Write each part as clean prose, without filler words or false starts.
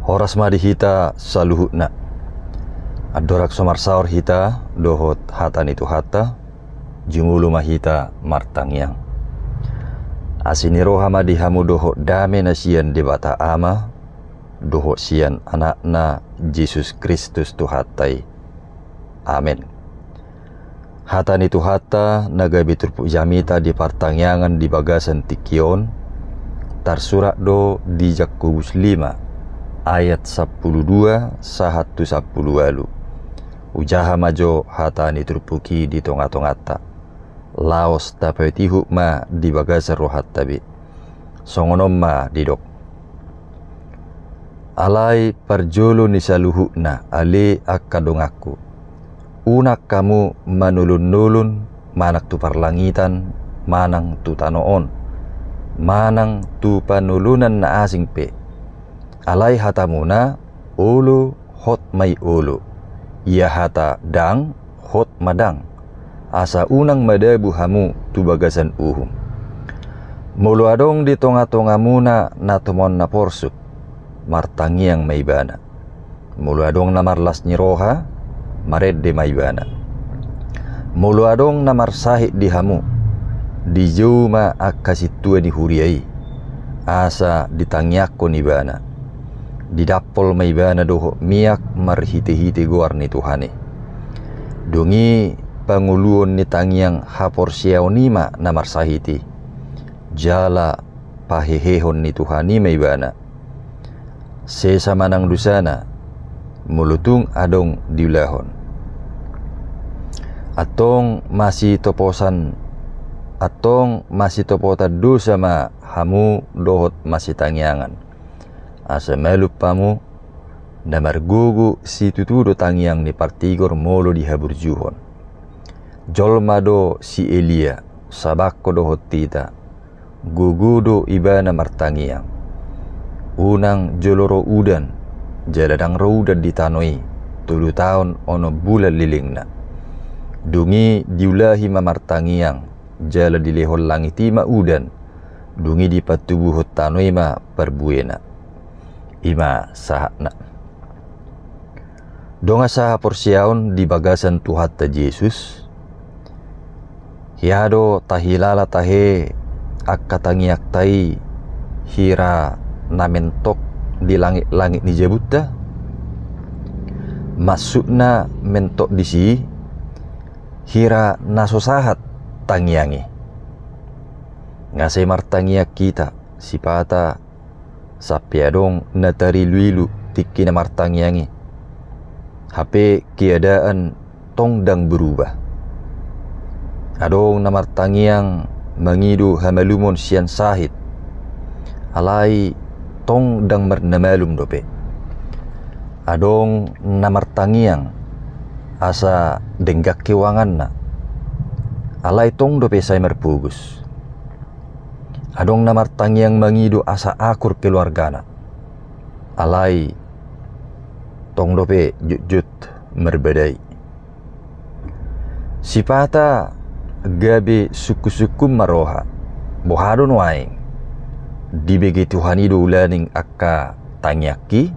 Horas madi hita saluhutna. Adorak somar saur hita dohot hatan itu hata jumulu mahita martangyang. Asiniroha madi hamu dohot dame nasian debata ama dohot sian anakna Yesus Kristus tuhatai. Amin. Hatan itu hata naga biturpu jamita di partangyangan di bagasan tikion tarsurak do di Yakobus 5 ayat 12 sahatu 10 walu. Ujaha majo hatan iturpuki di tonga-tongata laos dapat hukma di bagasan rohat tabi songonom ma didok alai parjolo nisaluhukna ale akadongaku unak kamu manulun-nulun manak tu parlangitan manang tu tanoon manang tu panulunan na asing pe alai hatamuna ulu hot mai ulu ia hata dang hot madang asa unang madabu hamu tu bagasan uhum mulu adong di tonga-tonga muna na tumon na porsuk martangiang maibana mulu adong na marlas nyiroha maredde maibana mulu adong na marsahit di hamu di juma akasitua di huriai asa ditangyakko ni bana didapol maibana doho miak marhite-hite goar ni Tuhane dongi panguluon ni tangyang hapor siaw nima na marsahiti jala pahehehon ni Tuhani maibana sesa manang dusana mulutung adong diulahon atong masih toposan atong masih topota dosa ma hamu dohot masih tangyangan asa melupamu na margugu si tutudo tangyang ni partigor molo di haburjuhon jolma do si Elia sabakko dohot tita gugudo ibana martangyang unang joloro udan jaladang roudan ditanoi 7 tahun ono bulan lilingna dungi diulahi mamartangiang jala dilehol langiti ma udan dungi di patubuh tanoi ma perbuena ima sahakna donga saha porsiaon di bagasan tuhatta Yesus hiado tahilala tahe akkatangiak tai hira namentok di langit-langit ni jabutta masukna mentok di si hira nasosahat tangyangi ngasai martangiak kita sipata sapiadong natari luilu tiki na martangyangi hape keadaan tongdang berubah adong na martangyang mangidu hamalumon sian sahit alai tong dang mernamalum dope adong namartangiang asa denggak kewangan na alai tong dope say merpugus adong namartangiang mangidu asa akur keluargana alai tong dope jut-jut merbedai sipata gabe suku-suku maroha bohadon waing di begitu hanido ulaning akka tangyaki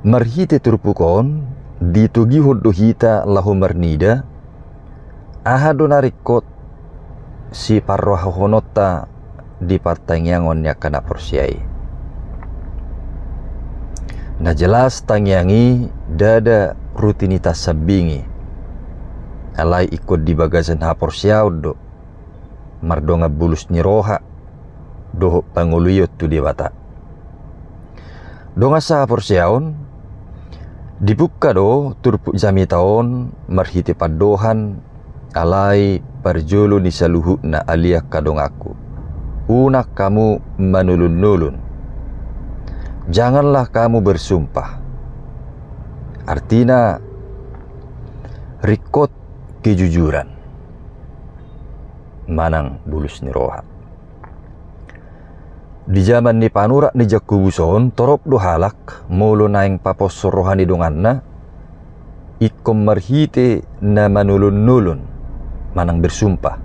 marhite turpukon ditugi hoddo hita lahu marnida ahado narikot si parroha honota di partangyangon yakana porsiai na jelas tangyangi dada rutinitas sabingi alai ikut di bagasan hapor siaudo mardonga bulus nyiroha doho panguluyot tu dewata donga sa porsiaon dibuka do turpu jami taon marhiti padohan alai parjolo ni saluhu na alia kadongaku unak kamu manulun-nulun janganlah kamu bersumpah artina rikot kejujuran manang bulus ni roha di zaman ni panura ni Jakubuson torop do halak molo naing papos rohani donganna ikom marhite na manulun-nulun manang bersumpah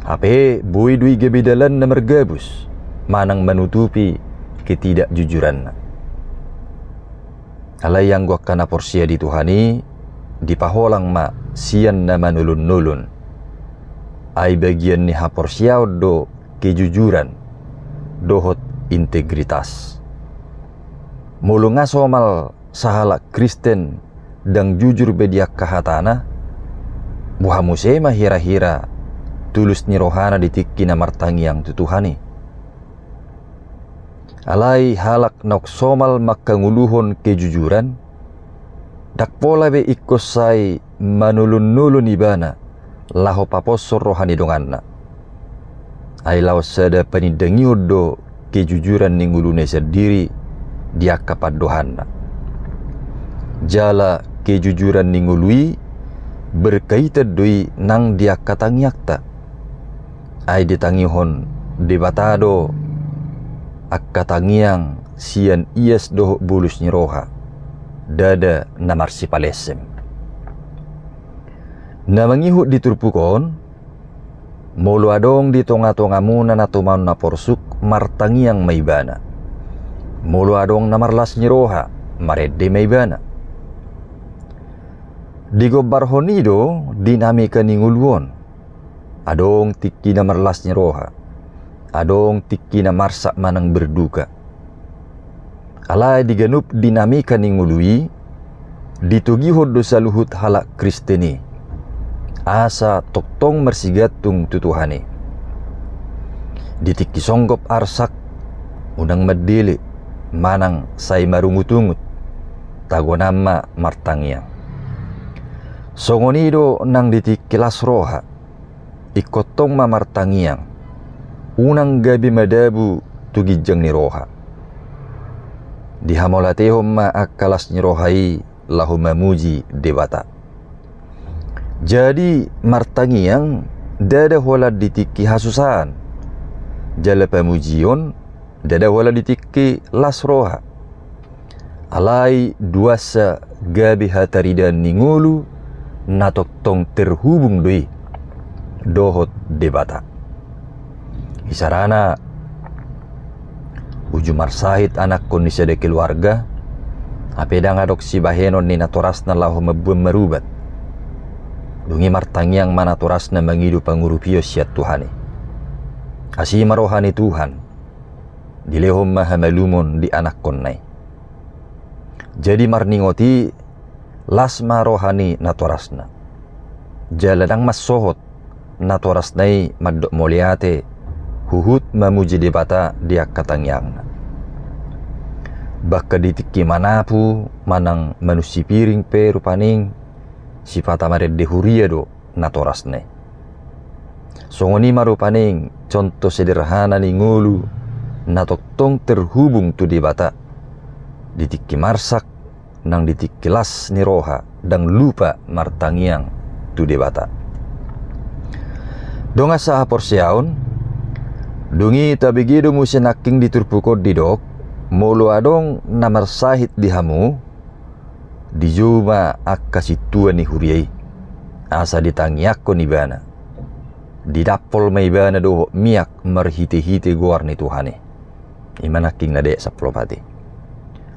hape boy dui gebidalan na mergabus manang menutupi ketidakjujuran. Alai yang gua kana porsia di Tuhani dipaholang ma sian nama nulun-nulun. Ai bagian ni ha porsia do kejujuran, dohot integritas. Mulu ngasomal sahala Kristen dang jujur bedia kahatana, buha musema hira-hira tulus ni rohana ditikki na martangi yang tutuhani. Alai halak nok somal makanguluhon kejujuran, dak pola be ikosai manulun-nulun ibana laho paposor rohani donganna. Ai law sada panidengiudo kejujuran ningulune sendiri dia kapadohanna. Jala kejujuran ningului berkaitan doi nang dia katangiakta. Ai ditangihon debatado akatangiang sian ias doh bulus nyiroha dada namarsi palesem. Namangihut diturpukon mulu adong di tonga-tonga muna na tuman na porsuk martangiang maibana. Mulu adong namarlas nyiroha marede maibana. Digobar honido dinamika ninguluon adong tiki namarlas nyiroha, adong tiki na marsak manang berduka. Alai diganup dinamika ningului ditugihod dosa luhut halak Kristeni asa toktong mersigatung tutuhani. Ditiki songgop arsak unang madili manang say marungutungut tago nama martangiang. Songonido nang ditikilas roha ikotong mamartangiang unang gabi madabu tugijang ni roha. Dihamolatehom ma akalas ni rohai lahu mamuji debata. Jadi martangiang dada hola ditiki hasusan. Jala pamujion dada hola ditiki las roha. Alai duasa gabi hataridan ningulu natoktong terhubung doi dohot debata. Isarana uju marsahit anak kondisi de keluarga apedang adok si bahenon ni natorasna lahu mebum merubat dungi martangiang mana torasna mengidu pangurupio siat Tuhani asih marohani Tuhan dilehom maha malumon di anak konnai. Jadi marningoti lasma rohani natorasna jaladang mas sohot natorasnai maddok moliate huhut mamuji debata dia katangyangna. Baka ditiki manapu manang manusi piring pe rupaning sifata maredde huria do natorasne. Songoni marupaning contoh sederhana ni ngulu natoktong terhubung tu debata ditiki marsak nang ditikilas ni roha dang lupa martangiang tu debata. Donga saha porsiaun dungi tabigido musinaking diturpukod didok mulu adong namar sahit dihamu dijuma akkasitua ni huriai asa ditangiakko ni bana didapol may bana do miak marhiti-hiti guar ni Tuhani imanaking nade sa plopati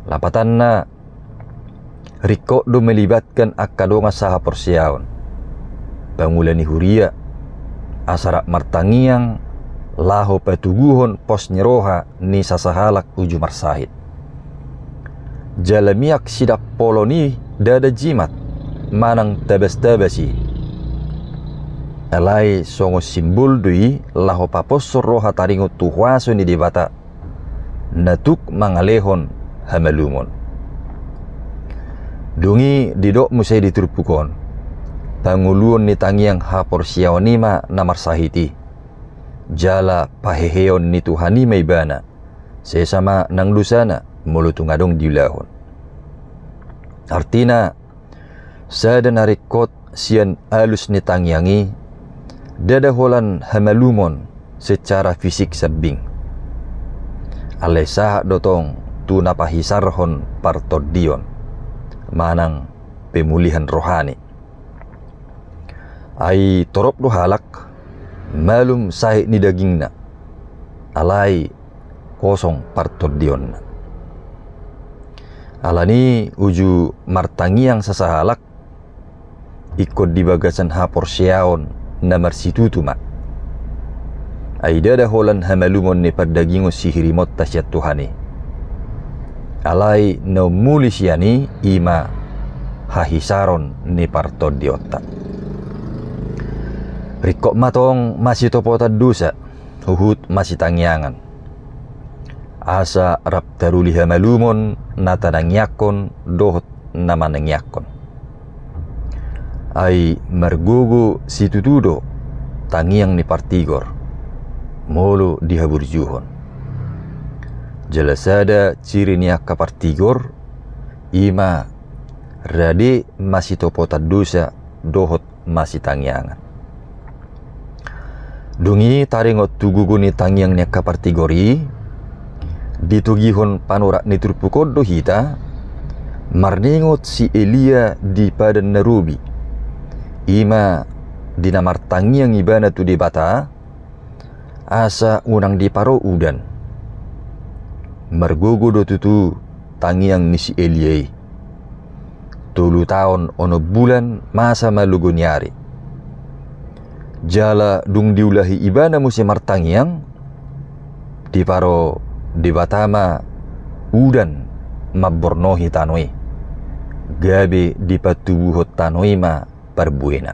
lapatan na riko do melibatkan akkadonga saha porsiaon pangulan ni huria asara martangiang laho patuguhon pos nyeroha ni sasahalak uju marsahit. Jalamiak sidak poloni dada jimat manang tabas-tabasi. Alai songo simbol dui laho paposor roha taringo tuhwaso ni debata natuk mangalehon hamalumon. Dungi didok musai diturpukon panguluon ni tangiang hapor siaonima namarsahiti. Jala paheheon ni Tuhani may bana sesama nang lusana mulutung adong diulahon. Artina sada narikot sian alus ni tangyangi dadaholan hamalumon secara fisik sabing. Alesa dotong tu napahisarhon partodion manang pemulihan rohani. Ai torop do halak malum sahit ni dagingna alai kosong partodion. Alani uju martangiang sasahalak ikut di bagasan hapor siaon namar situtu mak. Aida dah holan hamalumon ne pardagingo sihirimot tasyat Tuhani. Alai no mulisiani ima hahisaron ne partodiota. Rikok matong masih topota dosa, huhut masih tangiangan. Asa rap taruli hamalumon nata nangyakon dohot nama nangyakon. Ai margogo situtudo tangiang ni partigor molo dihaburjuhon. Jelasada ciri niak kapartigor ima rade masih topota dosa dohot masih tangiangan. Dungi taringot tuguguni tangiang niak kapartigori ditugihon panorak ni turpukodo hita marningot si Elia di padan narubi ima dinamar tangiang ibana tu di bata asa unang di paro udan margogo do tutu tangiang ni si Elia 10 tahun ono bulan masa malugo nyari jala dung diulahi ibana musim martangiang di paro di batama udan mabornohi tanoi gabe di patubuhot tanoi ma perbuena.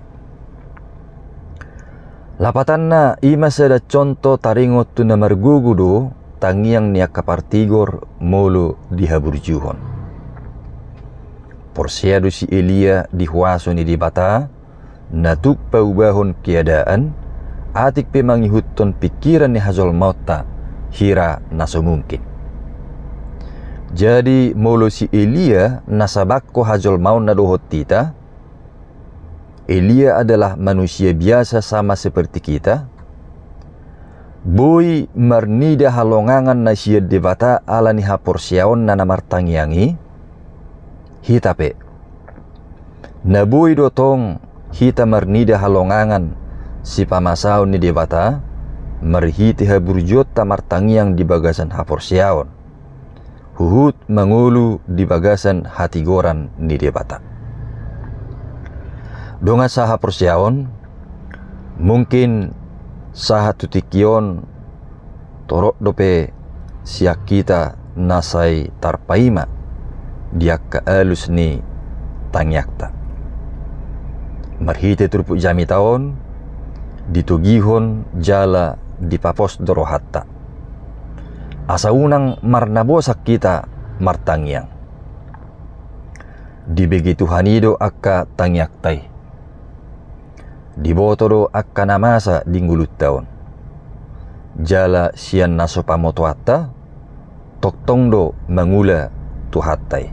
Lapatanna ima sada contoh taringot tu namar gugudo tangiang niak kapartigor molo dihaburjuhon. Porsiadu si Elia dihuaso ni di bata natuk paubahon keadaan atik pe mangihuton pikiran ni hazol mauta hira naso mungkin. Jadi molo si Elia nasabakko hajol maun na dohot tita. Elia adalah manusia biasa sama seperti kita. Boy marnida halongangan na siya debata ala ni haporsiaon na namartangiangi. Hitape. Na boy dotong hita marnida halongangan si pamasaon ni debata. Marhiti haburjot tamartangiang di bagasan haporsiaon. Huhut mangulu di bagasan hatigoran ni debata. Donga saha porsiaon mungkin saha tutikion torok dope siak kita nasai tarpaima diak kaalus ni tangyakta. Marhiti turpu jami taon ditugihon jala di papos dorohatta. Asa unang marnabosak kita martangiang. Di begitu hanido akka tangyaktai. Di botodo akka namasa dinggulut taon. Jala sian naso pamotoatta toktongdo mangula tuhattai.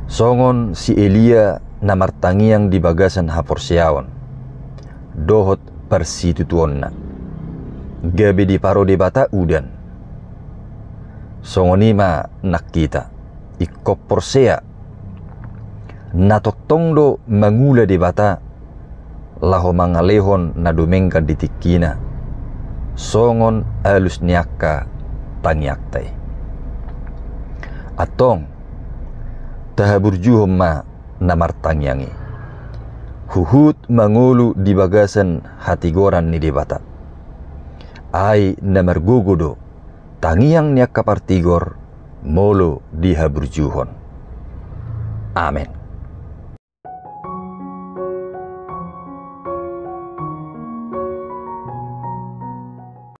Songon si Elia namartangiang di bagasan haporsiaon. Dohot persitutuonna gabe di paro debata udan songonima nak kita ikop porsea natotongdo mangula debata laho mangalehon na domengka ditikina songon alus niaka tanyaktai atong tahaburjuhom ma namartangyangi huhut mangulu di bagasan hatigoran ni debata. Ai namargugudo tangiang niak kapartigor molo dihaburjuhon. Amen.